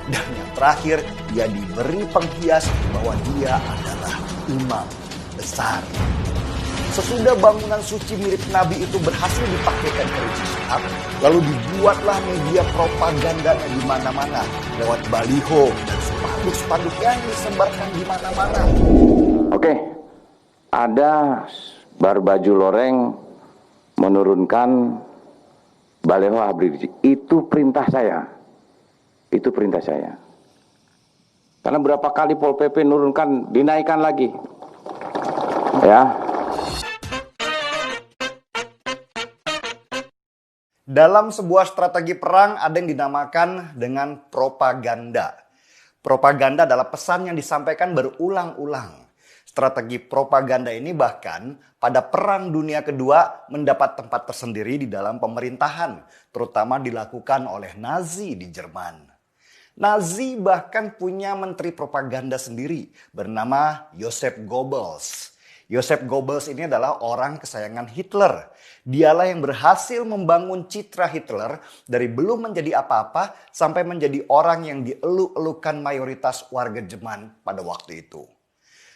Dan yang terakhir, dia diberi penghias bahwa dia adalah imam besar. Sesudah bangunan suci mirip Nabi itu berhasil dipakaikan ke Rizik Syihab, lalu dibuatlah media propagandanya di mana-mana lewat baliho dan spanduk-spanduk yang disebarkan di mana-mana. Oke, ada Barbaju Loreng menurunkan baliho Habib Rizik. Itu perintah saya. Itu perintah saya. Karena berapa kali Pol PP nurunkan, dinaikkan lagi. Ya. Dalam sebuah strategi perang ada yang dinamakan dengan propaganda. Propaganda adalah pesan yang disampaikan berulang-ulang. Strategi propaganda ini bahkan pada Perang Dunia Kedua mendapat tempat tersendiri di dalam pemerintahan, terutama dilakukan oleh Nazi di Jerman. Nazi bahkan punya menteri propaganda sendiri bernama Joseph Goebbels. Joseph Goebbels ini adalah orang kesayangan Hitler. Dialah yang berhasil membangun citra Hitler dari belum menjadi apa-apa sampai menjadi orang yang dieluk-elukan mayoritas warga Jerman pada waktu itu.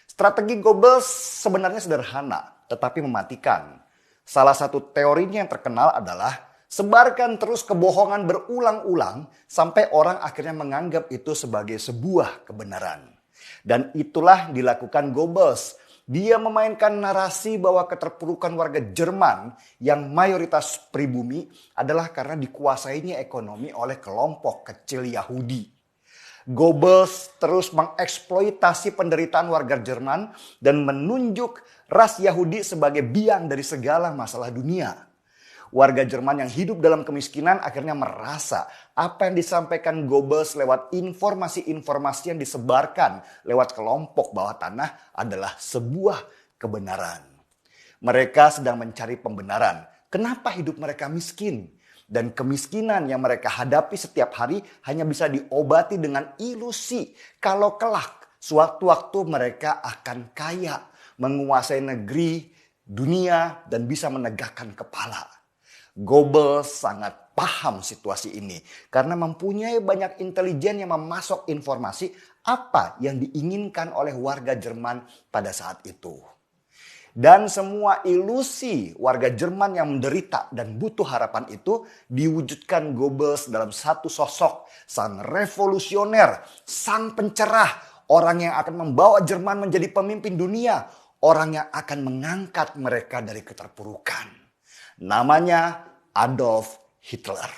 Strategi Goebbels sebenarnya sederhana tetapi mematikan. Salah satu teorinya yang terkenal adalah sebarkan terus kebohongan berulang-ulang sampai orang akhirnya menganggap itu sebagai sebuah kebenaran. Dan itulah yang dilakukan Goebbels. Dia memainkan narasi bahwa keterpurukan warga Jerman yang mayoritas pribumi adalah karena dikuasainya ekonomi oleh kelompok kecil Yahudi. Goebbels terus mengeksploitasi penderitaan warga Jerman dan menunjuk ras Yahudi sebagai biang dari segala masalah dunia. Warga Jerman yang hidup dalam kemiskinan akhirnya merasa apa yang disampaikan Goebbels lewat informasi-informasi yang disebarkan lewat kelompok bawah tanah adalah sebuah kebenaran. Mereka sedang mencari pembenaran. Kenapa hidup mereka miskin? Dan kemiskinan yang mereka hadapi setiap hari hanya bisa diobati dengan ilusi. Kalau kelak suatu-waktu mereka akan kaya, menguasai negeri, dunia, dan bisa menegakkan kepala. Goebbels sangat paham situasi ini karena mempunyai banyak intelijen yang memasok informasi apa yang diinginkan oleh warga Jerman pada saat itu. Dan semua ilusi warga Jerman yang menderita dan butuh harapan itu diwujudkan Goebbels dalam satu sosok, sang revolusioner, sang pencerah, orang yang akan membawa Jerman menjadi pemimpin dunia, orang yang akan mengangkat mereka dari keterpurukan. Namanya Adolf Hitler.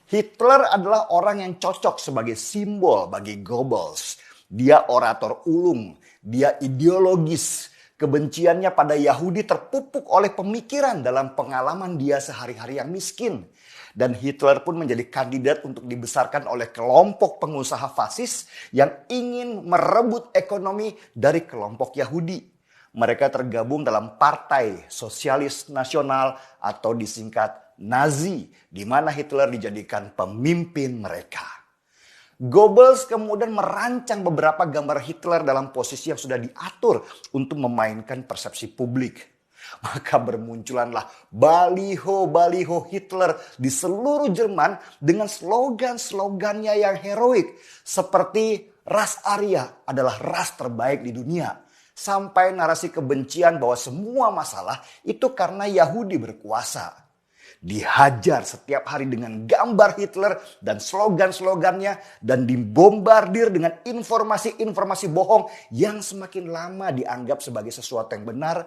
Hitler adalah orang yang cocok sebagai simbol bagi Goebbels. Dia orator ulung, dia ideologis. Kebenciannya pada Yahudi terpupuk oleh pemikiran dalam pengalaman dia sehari-hari yang miskin. Dan Hitler pun menjadi kandidat untuk dibesarkan oleh kelompok pengusaha fasis yang ingin merebut ekonomi dari kelompok Yahudi. Mereka tergabung dalam Partai Sosialis Nasional atau disingkat Nazi, di mana Hitler dijadikan pemimpin mereka. Goebbels kemudian merancang beberapa gambar Hitler dalam posisi yang sudah diatur untuk memainkan persepsi publik. Maka bermunculanlah baliho-baliho Hitler di seluruh Jerman dengan slogan-slogannya yang heroik. Seperti ras Arya adalah ras terbaik di dunia. Sampai narasi kebencian bahwa semua masalah itu karena Yahudi berkuasa. Dihajar setiap hari dengan gambar Hitler dan slogan-slogannya dan dibombardir dengan informasi-informasi bohong yang semakin lama dianggap sebagai sesuatu yang benar.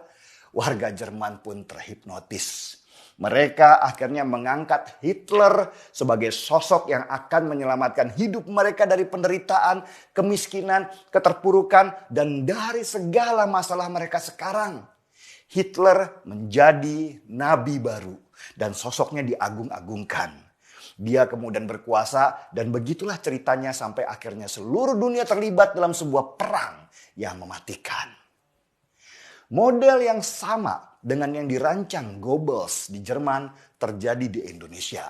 Warga Jerman pun terhipnotis. Mereka akhirnya mengangkat Hitler sebagai sosok yang akan menyelamatkan hidup mereka dari penderitaan, kemiskinan, keterpurukan, dan dari segala masalah mereka sekarang. Hitler menjadi nabi baru dan sosoknya diagung-agungkan. Dia kemudian berkuasa dan begitulah ceritanya sampai akhirnya seluruh dunia terlibat dalam sebuah perang yang mematikan. Model yang sama dengan yang dirancang Goebbels di Jerman terjadi di Indonesia.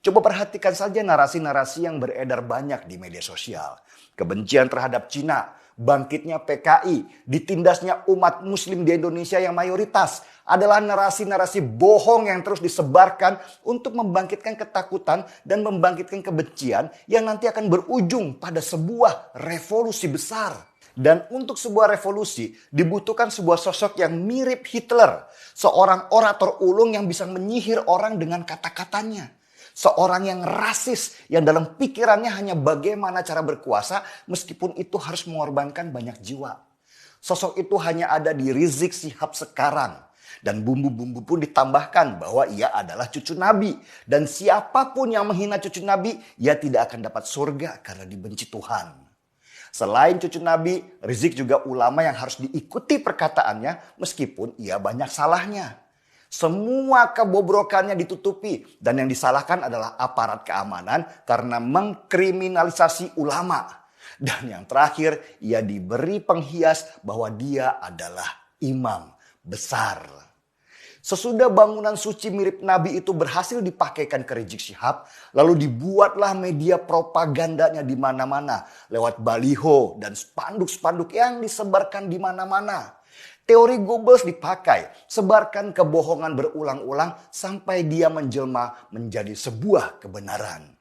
Coba perhatikan saja narasi-narasi yang beredar banyak di media sosial. Kebencian terhadap Cina, bangkitnya PKI, ditindasnya umat muslim di Indonesia yang mayoritas adalah narasi-narasi bohong yang terus disebarkan untuk membangkitkan ketakutan dan membangkitkan kebencian yang nanti akan berujung pada sebuah revolusi besar. Dan untuk sebuah revolusi dibutuhkan sebuah sosok yang mirip Hitler. Seorang orator ulung yang bisa menyihir orang dengan kata-katanya. Seorang yang rasis yang dalam pikirannya hanya bagaimana cara berkuasa meskipun itu harus mengorbankan banyak jiwa. Sosok itu hanya ada di Rizik Syihab sekarang. Dan bumbu-bumbu pun ditambahkan bahwa ia adalah cucu Nabi. Dan siapapun yang menghina cucu Nabi, ia tidak akan dapat surga karena dibenci Tuhan. Selain cucu Nabi, Rizik juga ulama yang harus diikuti perkataannya meskipun ia banyak salahnya. Semua kebobrokannya ditutupi dan yang disalahkan adalah aparat keamanan karena mengkriminalisasi ulama. Dan yang terakhir, ia diberi penghias bahwa dia adalah imam besar. Sesudah bangunan suci mirip Nabi itu berhasil dipakaikan ke Rizik Syihab, lalu dibuatlah media propagandanya di mana-mana lewat baliho dan spanduk-spanduk yang disebarkan di mana-mana. Teori Goebbels dipakai, sebarkan kebohongan berulang-ulang sampai dia menjelma menjadi sebuah kebenaran.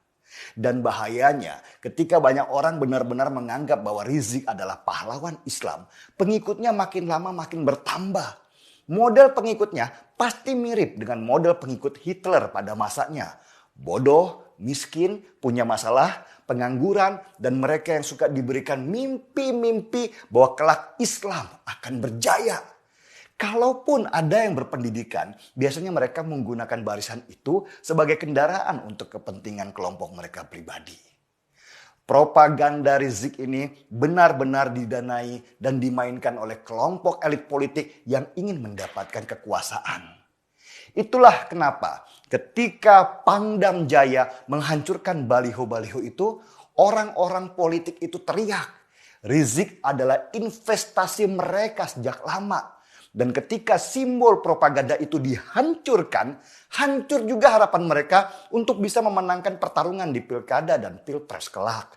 Dan bahayanya ketika banyak orang benar-benar menganggap bahwa Rizik adalah pahlawan Islam, pengikutnya makin lama makin bertambah. Model pengikutnya pasti mirip dengan model pengikut Hitler pada masanya. Bodoh, miskin, punya masalah, pengangguran, dan mereka yang suka diberikan mimpi-mimpi bahwa kelak Islam akan berjaya. Kalaupun ada yang berpendidikan, biasanya mereka menggunakan barisan itu sebagai kendaraan untuk kepentingan kelompok mereka pribadi. Propaganda Rizik ini benar-benar didanai dan dimainkan oleh kelompok elit politik yang ingin mendapatkan kekuasaan. Itulah kenapa ketika Pangdam Jaya menghancurkan baliho-baliho itu, orang-orang politik itu teriak, Rizik adalah investasi mereka sejak lama. Dan ketika simbol propaganda itu dihancurkan, hancur juga harapan mereka untuk bisa memenangkan pertarungan di pilkada dan pilpres kelak.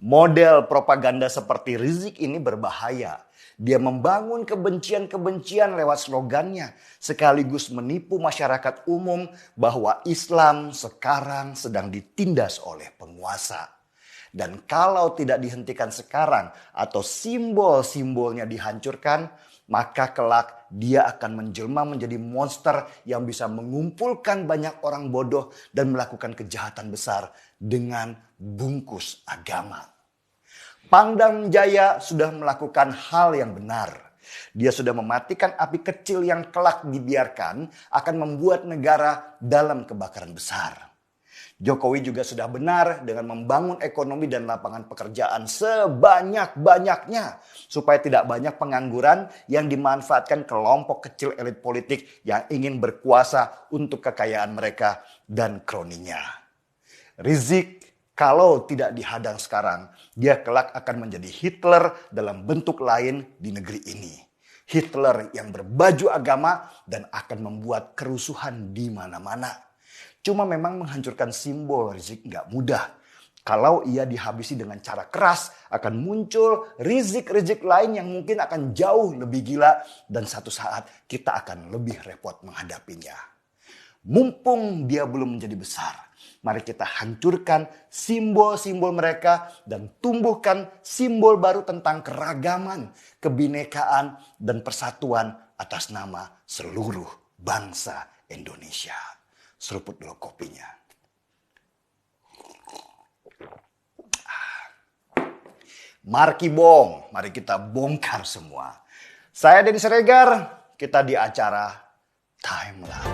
Model propaganda seperti Rizik ini berbahaya. Dia membangun kebencian-kebencian lewat slogannya, sekaligus menipu masyarakat umum bahwa Islam sekarang sedang ditindas oleh penguasa. Dan kalau tidak dihentikan sekarang atau simbol-simbolnya dihancurkan, maka kelak dia akan menjelma menjadi monster yang bisa mengumpulkan banyak orang bodoh dan melakukan kejahatan besar dengan bungkus agama. Pangdam Jaya sudah melakukan hal yang benar. Dia sudah mematikan api kecil yang kelak dibiarkan akan membuat negara dalam kebakaran besar. Jokowi juga sudah benar dengan membangun ekonomi dan lapangan pekerjaan sebanyak-banyaknya supaya tidak banyak pengangguran yang dimanfaatkan kelompok kecil elit politik yang ingin berkuasa untuk kekayaan mereka dan kroninya. Rizik kalau tidak dihadang sekarang, dia kelak akan menjadi Hitler dalam bentuk lain di negeri ini. Hitler yang berbaju agama dan akan membuat kerusuhan di mana-mana. Cuma memang menghancurkan simbol Rizik nggak mudah. Kalau ia dihabisi dengan cara keras, akan muncul Rizik-Rizik lain yang mungkin akan jauh lebih gila dan satu saat kita akan lebih repot menghadapinya. Mumpung dia belum menjadi besar, mari kita hancurkan simbol-simbol mereka dan tumbuhkan simbol baru tentang keragaman, kebinekaan, dan persatuan atas nama seluruh bangsa Indonesia. Seruput dulu kopinya. Marki Bong, mari kita bongkar semua. Saya Denny Siregar, kita di acara Timeline.